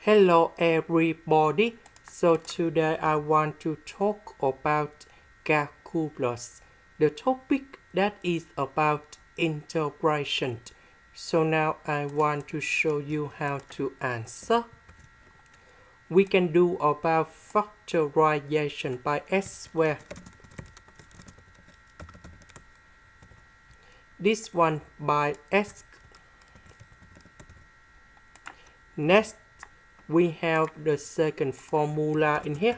Hello everybody. So today I want to talk about calculus, the topic that is about integration. So now I want to show you how to answer. We can do about factorization by s squared. This one by s. Next, we have the second formula in here.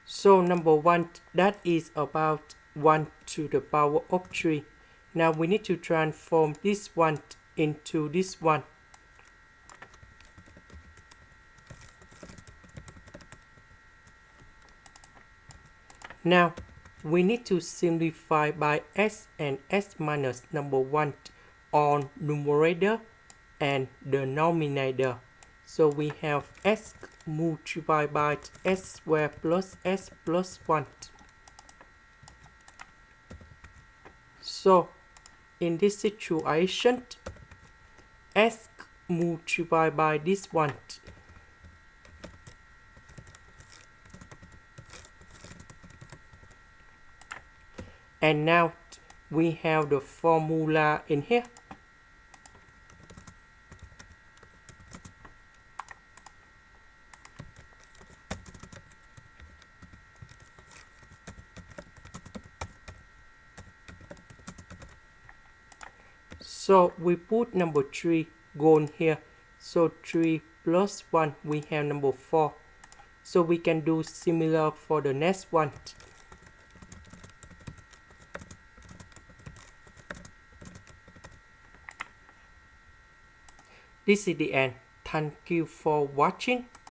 So number 1, that is about 1 to the power of 3. Now we need to transform this one into this one. Now we need to simplify by s and s minus number 1 on numerator and denominator. So we have s multiplied by s squared plus s plus 1. So in this situation, s multiplied by this one. And now we have the formula in here. So we put number 3 gone here. So 3 plus 1, we have number 4. So we can do similar for the next one. This is the end. Thank you for watching.